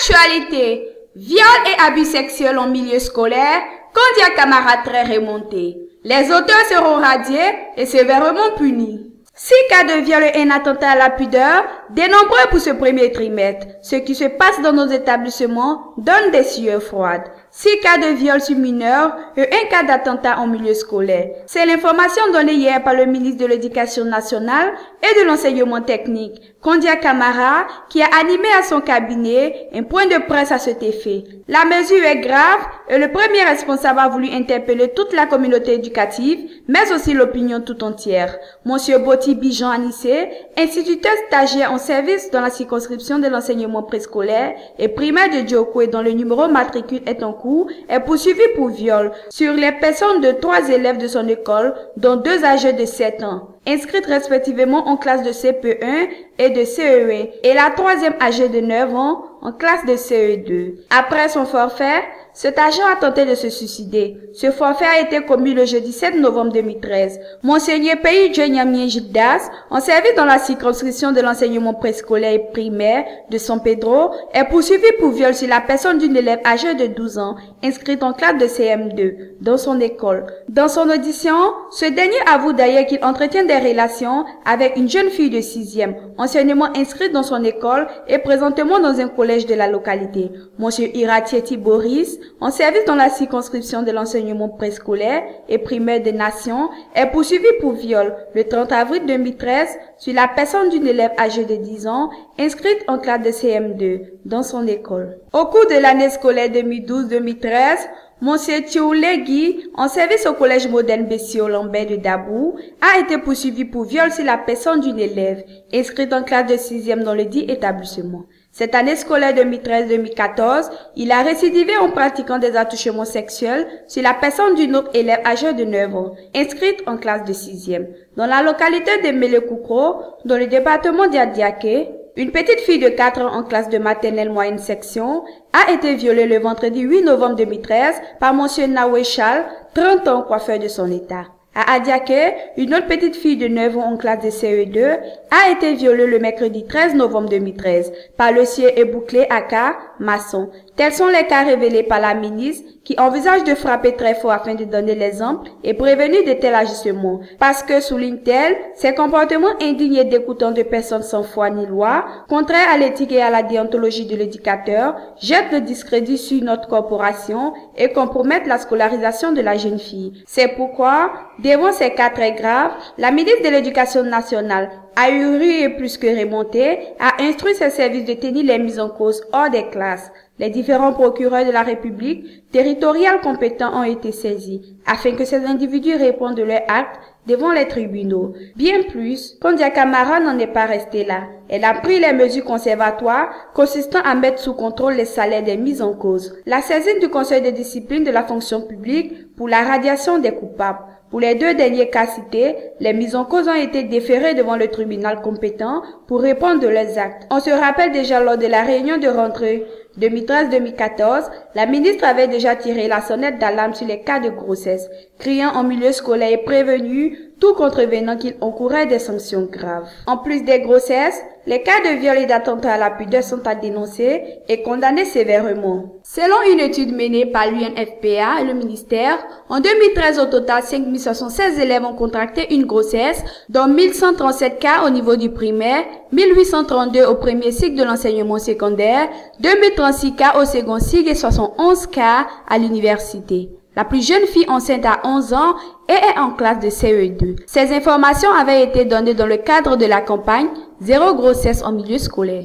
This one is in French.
Actualité, viol et abus sexuels en milieu scolaire, Kondia Camara très remonté. Les auteurs seront radiés et sévèrement punis. 6 cas de viol et un attentat à la pudeur, dénombrés pour ce premier trimestre. Ce qui se passe dans nos établissements donne des sueurs froides. 6 cas de viol sur mineurs et 1 cas d'attentat en milieu scolaire. C'est l'information donnée hier par le ministre de l'Éducation nationale et de l'enseignement technique, Kondia Camara, qui a animé à son cabinet un point de presse à cet effet. La mesure est grave et le premier responsable a voulu interpeller toute la communauté éducative, mais aussi l'opinion tout entière. Monsieur Boti Bijan Anissé, instituteur stagiaire en service dans la circonscription de l'enseignement préscolaire et primaire de Djokwe, dont le numéro matricule est en cours, est poursuivi pour viol sur les personnes de 3 élèves de son école, dont 2 âgés de 7 ans, inscrites respectivement en classe de CP1 et de CE1, et la 3e âgée de 9 ans en classe de CE2. Après son forfait, cet agent a tenté de se suicider. Ce forfait a été commis le jeudi 7 novembre 2013. Monseigneur Pays Djenyamien Gildas, en service dans la circonscription de l'enseignement préscolaire et primaire de San Pedro, est poursuivi pour viol sur la personne d'une élève âgée de 12 ans, inscrite en classe de CM2, dans son école. Dans son audition, ce dernier avoue d'ailleurs qu'il entretient des relations avec une jeune fille de 6e, anciennement inscrite dans son école et présentement dans un collège de la localité. Monsieur Iratieti Boris, en service dans la circonscription de l'enseignement préscolaire et primaire des Nations, est poursuivi pour viol le 30 avril 2013 sur la personne d'une élève âgée de 10 ans inscrite en classe de CM2 dans son école. Au cours de l'année scolaire 2012-2013, Monsieur Thioulégui, en service au collège moderne Bessio Lambert de Dabou, a été poursuivi pour viol sur la personne d'une élève inscrite en classe de 6e dans le dit établissement. Cette année scolaire 2013-2014, il a récidivé en pratiquant des attouchements sexuels sur la personne d'une autre élève âgée de 9 ans, inscrite en classe de 6e. Dans la localité de Melekoukro, dans le département d'Adiaké, une petite fille de 4 ans en classe de maternelle moyenne section a été violée le vendredi 8 novembre 2013 par monsieur Nawechal, 30 ans, coiffeur de son état. À Adiaké, une autre petite fille de 9 ans en classe de CE2 a été violée le mercredi 13 novembre 2013 par le sieur Ebouclé Aka, maçon. Tels sont les cas révélés par la ministre qui envisage de frapper très fort afin de donner l'exemple et prévenir de tels agissements. Parce que, souligne-t-elle, ces comportements indignes et dégoûtants de personnes sans foi ni loi, contraires à l'éthique et à la déontologie de l'éducateur, jettent le discrédit sur notre corporation et compromettent la scolarisation de la jeune fille. C'est pourquoi, devant ces cas très graves, la ministre de l'Éducation nationale, ahuri et plus que remonté, a instruit ses services de tenir les mises en cause hors des classes. Les différents procureurs de la République territoriale compétents ont été saisis afin que ces individus répondent de leurs actes devant les tribunaux. Bien plus, Kondia Camara n'en est pas restée là. Elle a pris les mesures conservatoires consistant à mettre sous contrôle les salaires des mises en cause. La saisine du Conseil de discipline de la fonction publique pour la radiation des coupables. Pour les 2 derniers cas cités, les mises en cause ont été déférées devant le tribunal compétent pour répondre de leurs actes. On se rappelle déjà lors de la réunion de rentrée 2013-2014, la ministre avait déjà tiré la sonnette d'alarme sur les cas de grossesse, criant en milieu scolaire et prévenu tout contrevenant qu'il encourait des sanctions graves. En plus des grossesses, les cas de viol et d'attentat à la pudeur sont à dénoncer et condamner sévèrement. Selon une étude menée par l'UNFPA et le ministère, en 2013 au total 5076 élèves ont contracté une grossesse, dont 1137 cas au niveau du primaire, 1832 au premier cycle de l'enseignement secondaire, 2036 cas au second cycle et 71 cas à l'université. La plus jeune fille enceinte a 11 ans et est en classe de CE2. Ces informations avaient été données dans le cadre de la campagne « Zéro grossesse en milieu scolaire ».